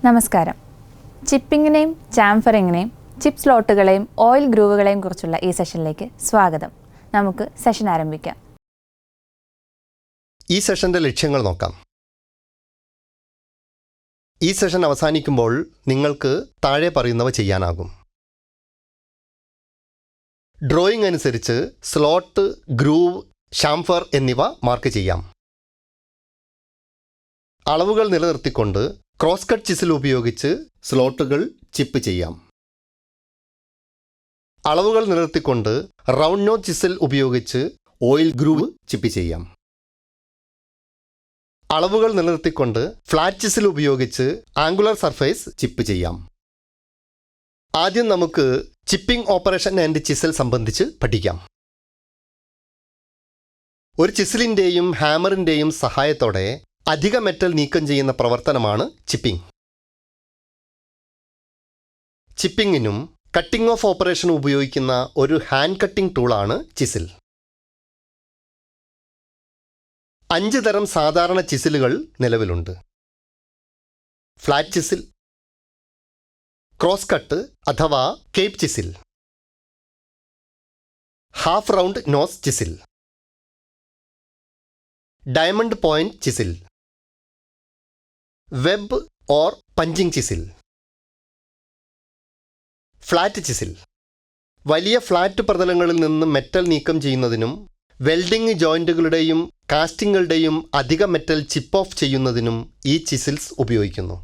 നമസ്കാരം. ചിപ്പിങ്ങിനെയും ചാംഫറിങ്ങിനെയും chip സ്ലോട്ടുകളെയും oil ഗ്രൂവുകളെയും കുറിച്ചുള്ള ഈ സെഷനിലേക്ക് സ്വാഗതം. നമുക്ക് സെഷൻ ആരംഭിക്കാം. ഈ സെഷൻ്റെ ലക്ഷ്യങ്ങൾ നോക്കാം. ഈ സെഷൻ അവസാനിക്കുമ്പോൾ നിങ്ങൾക്ക് താഴെ പറയുന്നവ ചെയ്യാനാകും. ഡ്രോയിങ് അനുസരിച്ച് സ്ലോട്ട്, ഗ്രൂവ്, ഷാംഫർ എന്നിവ മാർക്ക് ചെയ്യാം. അളവുകൾ നിലനിർത്തിക്കൊണ്ട് ക്രോസ് കട്ട് ചിസിൽ ഉപയോഗിച്ച് സ്ലോട്ടുകൾ ചിപ്പ് ചെയ്യാം. അളവുകൾ നിലനിർത്തിക്കൊണ്ട് റൗണ്ട് നോസ് ചിസിൽ ഉപയോഗിച്ച് ഓയിൽ ഗ്രൂവ് ചിപ്പ് ചെയ്യാം. അളവുകൾ നിലനിർത്തിക്കൊണ്ട് ഫ്ലാറ്റ് ചിസിൽ ഉപയോഗിച്ച് ആംഗുലർ സർഫേസ് ചിപ്പ് ചെയ്യാം. ആദ്യം നമുക്ക് ചിപ്പിംഗ് ഓപ്പറേഷൻ ആൻഡ് ചിസൽ സംബന്ധിച്ച് പഠിക്കാം. ഒരു ചിസിലിൻ്റെയും ഹാമറിൻ്റെയും സഹായത്തോടെ അധിക മെറ്റൽ നീക്കം ചെയ്യുന്ന പ്രവർത്തനമാണ് ചിപ്പിംഗ്. ചിപ്പിങ്ങിനും കട്ടിംഗ് ഓഫ് ഓപ്പറേഷനും ഉപയോഗിക്കുന്ന ഒരു ഹാൻഡ് കട്ടിംഗ് ടൂളാണ് ചിസിൽ. 5 തരം സാധാരണ ചിസിലുകൾ നിലവിലുണ്ട്. ഫ്ലാറ്റ് ചിസിൽ, ക്രോസ് കട്ട് അഥവാ cape chisel, half round nose chisel, diamond point chisel, web or punching chisel. Flat chisel വലിയ ഫ്ലാറ്റ് പ്രതലങ്ങളിൽ നിന്ന് മെറ്റൽ നീക്കം ചെയ്യുന്നതിനും വെൽഡിംഗ് ജോയിന്റുകളുടെയും കാസ്റ്റിങ്ങുകളുടെയും അധിക മെറ്റൽ ചിപ്പ് ഓഫ് ചെയ്യുന്നതിനും ഈ ചിസിൽസ് ഉപയോഗിക്കുന്നു.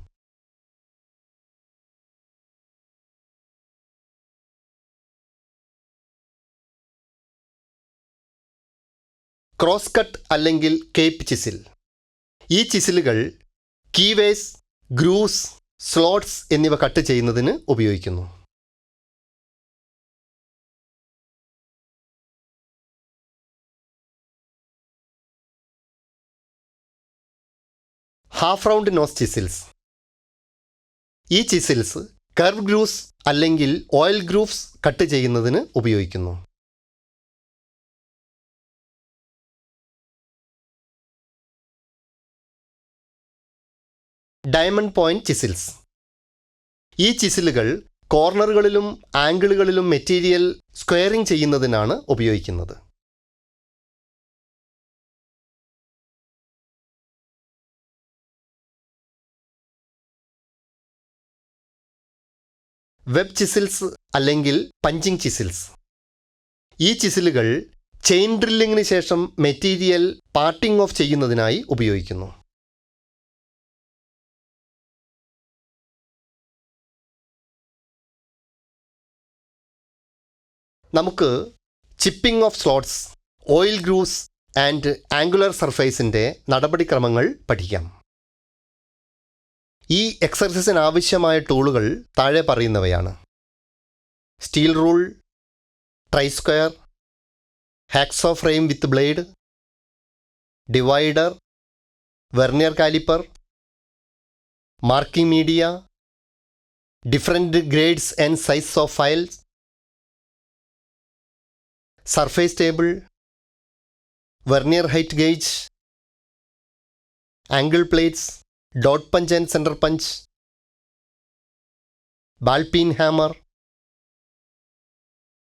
ക്രോസ് കട്ട് അല്ലെങ്കിൽ കേപ്പ് ചിസിൽ. ഈ ചിസിലുകൾ കീവേസ്, ഗ്രൂവ്സ്, സ്ലോട്ട്സ് എന്നിവ കട്ട് ചെയ്യുന്നതിന് ഉപയോഗിക്കുന്നു. Half round nose chisels. ഈ ചിസിൽസ് കർവ് ഗ്രൂവ്സ് അല്ലെങ്കിൽ ഓയിൽ ഗ്രൂവ്സ് കട്ട് ചെയ്യുന്നതിന് ഉപയോഗിക്കുന്നു. Diamond point chisels. ഈ ചിസിലുകൾ കോർണറുകളിലും ആംഗിളുകളിലും മെറ്റീരിയൽ സ്ക്വയറിംഗ് ചെയ്യുന്നതിനാണ് ഉപയോഗിക്കുന്നത്. വെബ് ചിസിൽസ് അല്ലെങ്കിൽ പഞ്ചിങ് ചിസിൽസ്. ഈ ചിസിലുകൾ ചെയിൻ ഡ്രില്ലിങ്ങിന് ശേഷം മെറ്റീരിയൽ പാർട്ടിംഗ് ഓഫ് ചെയ്യുന്നതിനായി ഉപയോഗിക്കുന്നു. നമുക്ക് chipping off slots, oil grooves and angular സർഫേസിൻ്റെ നടപടിക്രമങ്ങൾ പഠിക്കാം. ഈ എക്സർസൈസിന് ആവശ്യമായ ടൂളുകൾ താഴെ പറയുന്നവയാണ്: steel rule, try square, hacksaw frame with blade, divider, vernier caliper, marking media, different grades and size of files, surface table, vernier height gauge, angle plates, dot punch and centre punch, ball peen hammer,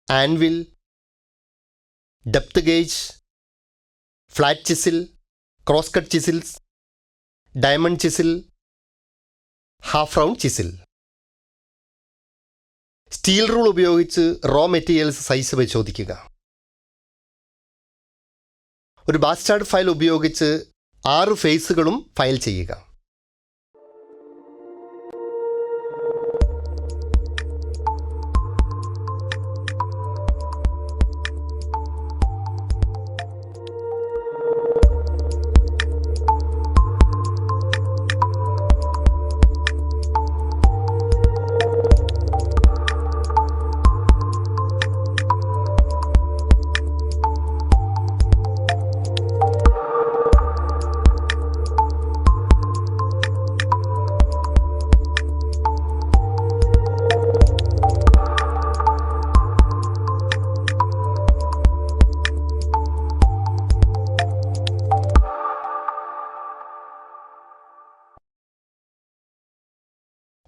anvil, depth gauge, flat chisel, cross cut chisels, diamond chisel, half round chisel. Steel rule ഉപയോഗിച്ച് raw materials size പരിശോധിക്കുക. ഒരു bastard file ഉപയോഗിച്ച് 6 ഫേസുകളും file ചെയ്യുക.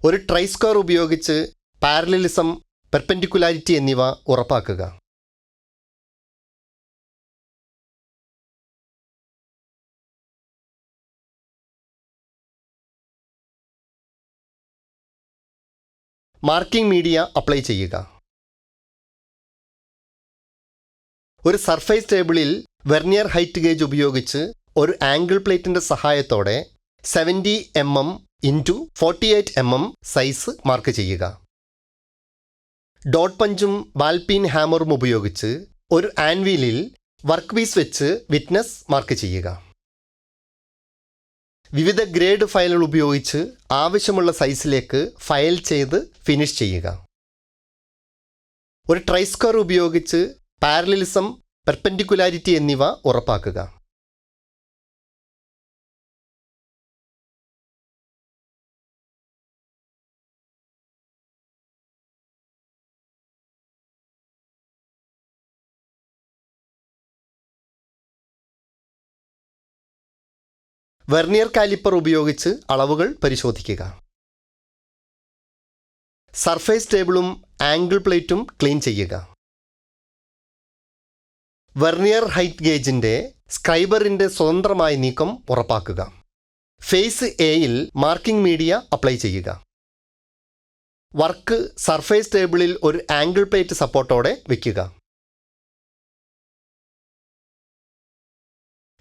ഒരു ട്രൈസ്ക്വയർ ഉപയോഗിച്ച് parallelism, perpendicularity എന്നിവ ഉറപ്പാക്കുക. Marking media apply ചെയ്യുക. ഒരു സർഫേസ് ടേബിളിൽ വെർനിയർ ഹൈറ്റ് ഗേജ് ഉപയോഗിച്ച് ഒരു ആംഗിൾ പ്ലേറ്റിൻ്റെ സഹായത്തോടെ 70 mm into 48 mm size mark ചെയ്യുക. ഡോട്ട് പഞ്ചും ബാൽപീൻ ഹാമറും ഉപയോഗിച്ച് ഒരു ആൻവീലിൽ വർക്ക് പീസ് വെച്ച് വിറ്റ്നസ് മാർക്ക് ചെയ്യുക. വിവിധ ഗ്രേഡ് ഫയലുകൾ ഉപയോഗിച്ച് ആവശ്യമുള്ള സൈസിലേക്ക് ഫയൽ ചെയ്ത് ഫിനിഷ് ചെയ്യുക. ഒരു ട്രൈസ്ക്വയർ ഉപയോഗിച്ച് പാരലലിസം, പെർപെൻഡിക്കുലാരിറ്റി എന്നിവ ഉറപ്പാക്കുക. വെർനിയർ കാലിപ്പർ ഉപയോഗിച്ച് അളവുകൾ പരിശോധിക്കുക. സർഫേസ് ടേബിളും ആംഗിൾ പ്ലേറ്റും ക്ലീൻ ചെയ്യുക. വെർനിയർ ഹൈറ്റ് ഗേജിൻ്റെ സ്ക്രൈബറിൻ്റെ സ്വതന്ത്രമായ നീക്കം ഉറപ്പാക്കുക. ഫേസ് എയിൽ മാർക്കിംഗ് മീഡിയ അപ്ലൈ ചെയ്യുക. വർക്ക് സർഫേസ് ടേബിളിൽ ഒരു ആംഗിൾ പ്ലേറ്റ് സപ്പോർട്ടോടെ വയ്ക്കുക.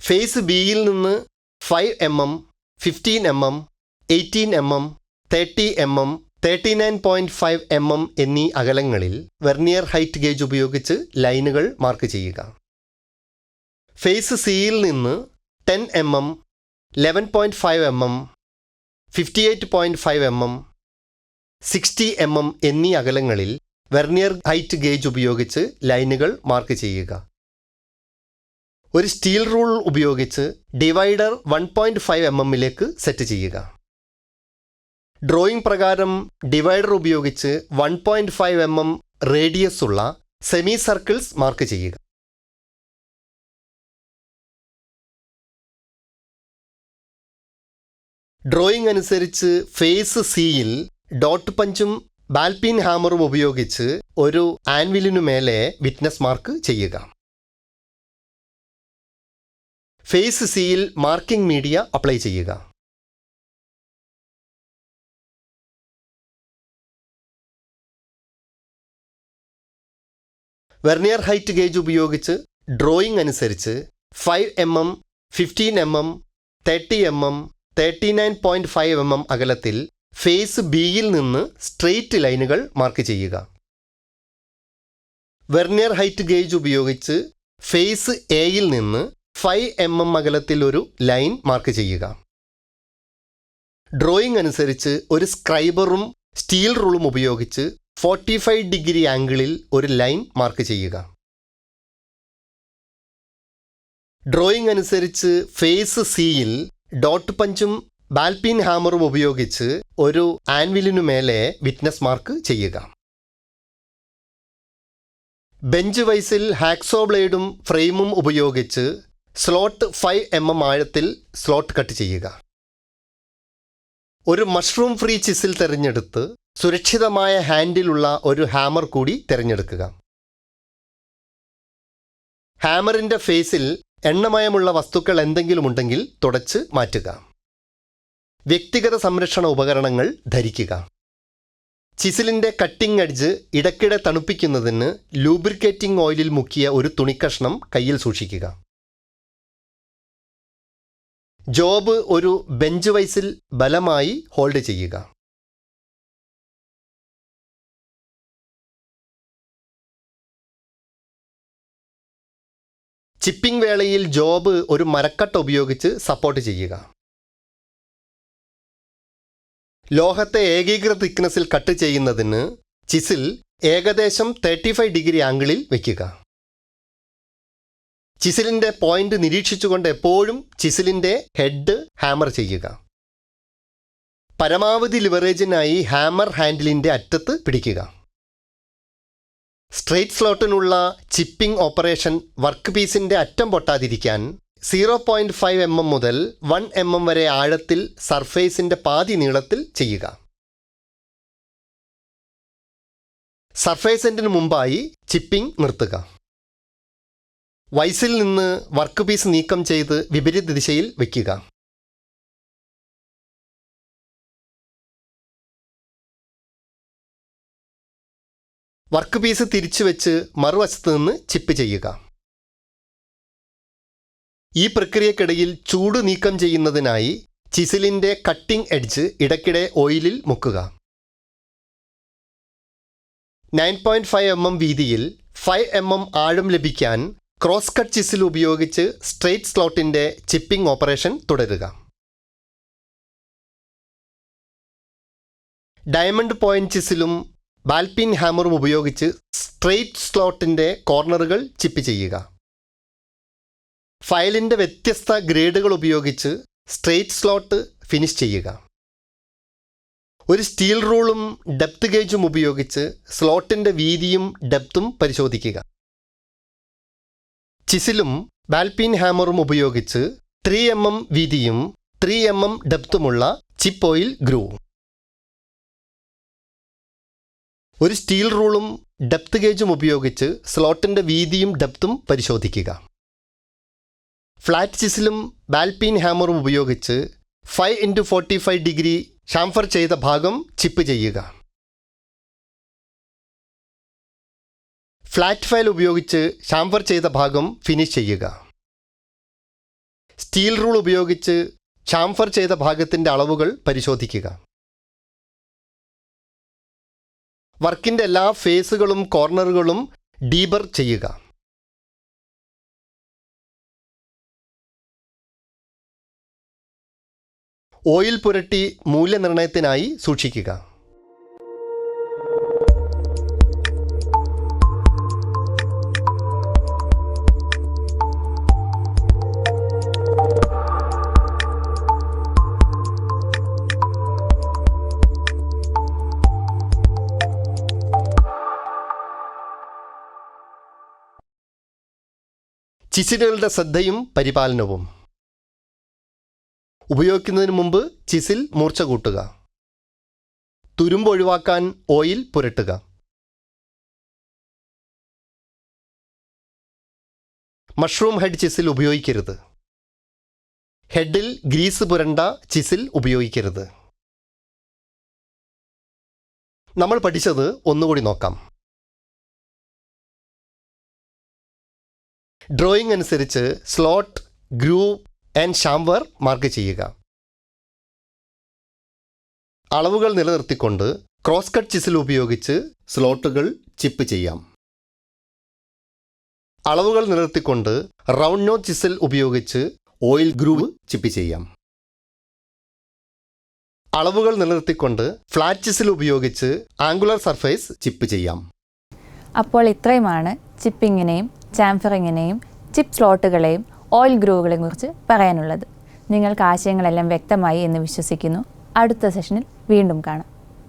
ഫേസ് ബിയിൽ നിന്ന് 5 mm, 15 mm, 18 mm, 30 mm, 39.5 mm എന്നീ അകലങ്ങളിൽ വെർനിയർ ഹൈറ്റ് ഗേജ് ഉപയോഗിച്ച് ലൈനുകൾ മാർക്ക് ചെയ്യുക. ഫേസ് സിയിൽ നിന്ന് 10 mm, 11.5 mm, 58.5 mm, 60 mm എന്നീ അകലങ്ങളിൽ വെർനിയർ ഹൈറ്റ് ഗേജ് ഉപയോഗിച്ച് ലൈനുകൾ മാർക്ക് ചെയ്യുക. ഒരു സ്റ്റീൽ റൂൾ ഉപയോഗിച്ച് ഡിവൈഡർ 1.5 mm സെറ്റ് ചെയ്യുക. ഡ്രോയിങ് പ്രകാരം ഡിവൈഡർ ഉപയോഗിച്ച് 1.5 mm റേഡിയസ് ഉള്ള സെമി സർക്കിൾസ് മാർക്ക് ചെയ്യുക. ഡ്രോയിങ് അനുസരിച്ച് ഫേസ് സിയിൽ ഡോട്ട് പഞ്ചും ബാൽപീൻ ഹാമറും ഉപയോഗിച്ച് ഒരു ആൻവിലിനു മേലെ വിറ്റ്നസ് മാർക്ക് ചെയ്യുക. ഫേസ് സിയിൽ മാർക്കിംഗ് മീഡിയ അപ്ലൈ ചെയ്യുക. വെർനിയർ ഹൈറ്റ് ഗേജ് ഉപയോഗിച്ച് ഡ്രോയിങ് അനുസരിച്ച് 5 mm, 15 mm, 30 mm, 39.5 mm അകലത്തിൽ ഫേസ് ബിയിൽ നിന്ന് സ്ട്രെയിറ്റ് ലൈനുകൾ മാർക്ക് ചെയ്യുക. വെർനിയർ ഹൈറ്റ് ഗേജ് ഉപയോഗിച്ച് ഫേസ് എയിൽ നിന്ന് 5 mm അകലത്തിൽ ഒരു ലൈൻ മാർക്ക് ചെയ്യുക. ഡ്രോയിങ് അനുസരിച്ച് ഒരു സ്ക്രൈബറും സ്റ്റീൽ റൂളും ഉപയോഗിച്ച് 45 ഡിഗ്രി ആംഗിളിൽ ഒരു ലൈൻ മാർക്ക് ചെയ്യുക. ഡ്രോയിങ് അനുസരിച്ച് ഫേസ് സിയിൽ ഡോട്ട് പഞ്ചും ബാൽപീൻ ഹാമറും ഉപയോഗിച്ച് ഒരു ആൻവിലിനു മേലെ വിറ്റ്നസ് മാർക്ക് ചെയ്യുക. ബെഞ്ച് വൈസിൽ ഹാക്സോ ബ്ലേഡും ഫ്രെയിമും ഉപയോഗിച്ച് സ്ലോട്ട് 5 mm ആഴത്തിൽ സ്ലോട്ട് കട്ട് ചെയ്യുക. ഒരു മഷ്റൂം ഫ്രീ ചിസിൽ തിരഞ്ഞെടുത്ത് സുരക്ഷിതമായ ഹാൻഡിലുള്ള ഒരു ഹാമർ കൂടി തിരഞ്ഞെടുക്കുക. ഹാമറിൻ്റെ ഫേസിൽ എണ്ണമയമുള്ള വസ്തുക്കൾ എന്തെങ്കിലും ഉണ്ടെങ്കിൽ തുടച്ച് മാറ്റുക. വ്യക്തിഗത സംരക്ഷണ ഉപകരണങ്ങൾ ധരിക്കുക. ചിസിലിൻ്റെ കട്ടിംഗ് എഡ്ജ് ഇടയ്ക്കിടെ തണുപ്പിക്കുന്നതിന് ലൂബ്രിക്കേറ്റിംഗ് ഓയിലിൽ മുക്കിയ ഒരു തുണിക്കഷ്ണം കയ്യിൽ സൂക്ഷിക്കുക. ജോബ് ഒരു ബെഞ്ച് വൈസിൽ ബലമായി ഹോൾഡ് ചെയ്യുക. ചിപ്പിംഗ് വേളയിൽ ജോബ് ഒരു മരക്കട്ട ഉപയോഗിച്ച് സപ്പോർട്ട് ചെയ്യുക. ലോഹത്തെ ഏകീകൃത തിക്നെസ്സിൽ കട്ട് ചെയ്യുന്നതിന് ചിസിൽ ഏകദേശം 35 ഡിഗ്രി ആംഗിളിൽ വയ്ക്കുക. ചിസിലിൻ്റെ പോയിന്റ് നിരീക്ഷിച്ചുകൊണ്ട് എപ്പോഴും ചിസിലിൻ്റെ ഹെഡ് ഹാമർ ചെയ്യുക. പരമാവധി ലിവറേജിനായി ഹാമർ ഹാൻഡിലിൻ്റെ അറ്റത്ത് പിടിക്കുക. സ്ട്രെയിറ്റ് സ്ലോട്ടിനുള്ള ചിപ്പിംഗ് ഓപ്പറേഷൻ വർക്ക് പീസിൻ്റെ അറ്റം പൊട്ടാതിരിക്കാൻ 0.5 mm മുതൽ 1 mm വരെ ആഴത്തിൽ സർഫേസിൻ്റെ പാതി നീളത്തിൽ ചെയ്യുക. സർഫേസ് എൻഡിന് മുമ്പായി ചിപ്പിംഗ് നിർത്തുക. വൈസിൽ നിന്ന് വർക്ക് പീസ് നീക്കം ചെയ്ത് വിപരീത ദിശയിൽ വയ്ക്കുക. വർക്ക് പീസ് തിരിച്ചു വെച്ച് മറുവശത്ത് നിന്ന് ചിപ്പ് ചെയ്യുക. ഈ പ്രക്രിയക്കിടയിൽ ചൂട് നീക്കം ചെയ്യുന്നതിനായി ചിസിലിൻ്റെ കട്ടിംഗ് എഡ്ജ് ഇടയ്ക്കിടെ ഓയിലിൽ മുക്കുക. 9.5 mm വീതിയിൽ 5 mm ആഴം ലഭിക്കാൻ ക്രോസ് കട്ട് ചിസിൽ ഉപയോഗിച്ച് സ്ട്രെയിറ്റ് സ്ലോട്ടിൻ്റെ ചിപ്പിംഗ് ഓപ്പറേഷൻ തുടരുക. ഡയമണ്ട് പോയിന്റ് ചിസിലും ബാൽപിൻ ഹാമറും ഉപയോഗിച്ച് സ്ട്രെയിറ്റ് സ്ലോട്ടിൻ്റെ കോർണറുകൾ ചിപ്പ് ചെയ്യുക. ഫയലിൻ്റെ വ്യത്യസ്ത ഗ്രേഡുകൾ ഉപയോഗിച്ച് സ്ട്രെയിറ്റ് സ്ലോട്ട് ഫിനിഷ് ചെയ്യുക. ഒരു സ്റ്റീൽ റൂളും ഡെപ്ത് ഗേജും ഉപയോഗിച്ച് സ്ലോട്ടിൻ്റെ വീതിയും ഡെപ്തും പരിശോധിക്കുക. ചിസിലും ബാൽപിൻ ഹാമറും ഉപയോഗിച്ച് 3 mm വീതിയും 3 mm ഡെപ്തുമുള്ള ചിപ്പ് ഓയിൽ ഗ്രൂ. ഒരു സ്റ്റീൽ റൂളും ഡെപ്ത് ഗേജും ഉപയോഗിച്ച് സ്ലോട്ടിൻ്റെ വീതിയും ഡെപ്തും പരിശോധിക്കുക. ഫ്ലാറ്റ് ചിസിലും ബാൽപിൻ ഹാമറും ഉപയോഗിച്ച് 5x45 ഡിഗ്രി ഷാംഫർ ചെയ്ത ഭാഗം ചിപ്പ് ചെയ്യുക. ഫ്ലാറ്റ് ഫയൽ ഉപയോഗിച്ച് ഷാംഫർ ചെയ്ത ഭാഗം ഫിനിഷ് ചെയ്യുക. സ്റ്റീൽ റൂൾ ഉപയോഗിച്ച് ഷാംഫർ ചെയ്ത ഭാഗത്തിൻ്റെ അളവുകൾ പരിശോധിക്കുക. വർക്കിൻ്റെ എല്ലാ ഫേസുകളും കോർണറുകളും ഡീബർ ചെയ്യുക. ഓയിൽ പുരട്ടി മൂല്യനിർണ്ണയത്തിനായി സൂക്ഷിക്കുക. ചിസിലുകളുടെ ശ്രദ്ധയും പരിപാലനവും. ഉപയോഗിക്കുന്നതിന് മുമ്പ് ചിസിൽ മൂർച്ച കൂട്ടുക. തുരുമ്പ് ഒഴിവാക്കാൻ ഓയിൽ പുരട്ടുക. മഷ്റൂം ഹെഡ് ചിസിൽ ഉപയോഗിക്കരുത്. ഹെഡിൽ ഗ്രീസ് പുരണ്ട ചിസിൽ ഉപയോഗിക്കരുത്. നമ്മൾ പഠിച്ചത് ഒന്നുകൂടി നോക്കാം. ഡ്രോയിങ് അനുസരിച്ച് slot, groove and chamfer mark ചെയ്യുക. അളവുകൾ നിലനിർത്തിക്കൊണ്ട് ക്രോസ് കട്ട് ചിസിൽ ഉപയോഗിച്ച് സ്ലോട്ടുകൾ ചിപ്പ് ചെയ്യാം. അളവുകൾ നിലനിർത്തിക്കൊണ്ട് റൗണ്ട് നോസ് ചിസിൽ ഉപയോഗിച്ച് ഓയിൽ ഗ്രൂവ് ചിപ്പ് ചെയ്യാം. അളവുകൾ നിലനിർത്തിക്കൊണ്ട് ഫ്ലാറ്റ് ചിസിൽ ഉപയോഗിച്ച് ആംഗുലർ സർഫേസ് ചിപ്പ് ചെയ്യാം. അപ്പോൾ ഇത്രയുമാണ് ചിപ്പിങ്ങിനെയും ചാംഫറിങ്ങിനെയും ചിപ്പ് സ്ലോട്ടുകളെയും ഓയിൽ ഗ്രൂവുകളെയും കുറിച്ച് പറയാനുള്ളത്. നിങ്ങൾക്ക് ആശയങ്ങളെല്ലാം വ്യക്തമായി എന്ന് വിശ്വസിക്കുന്നു. അടുത്ത സെഷനിൽ വീണ്ടും കാണാം.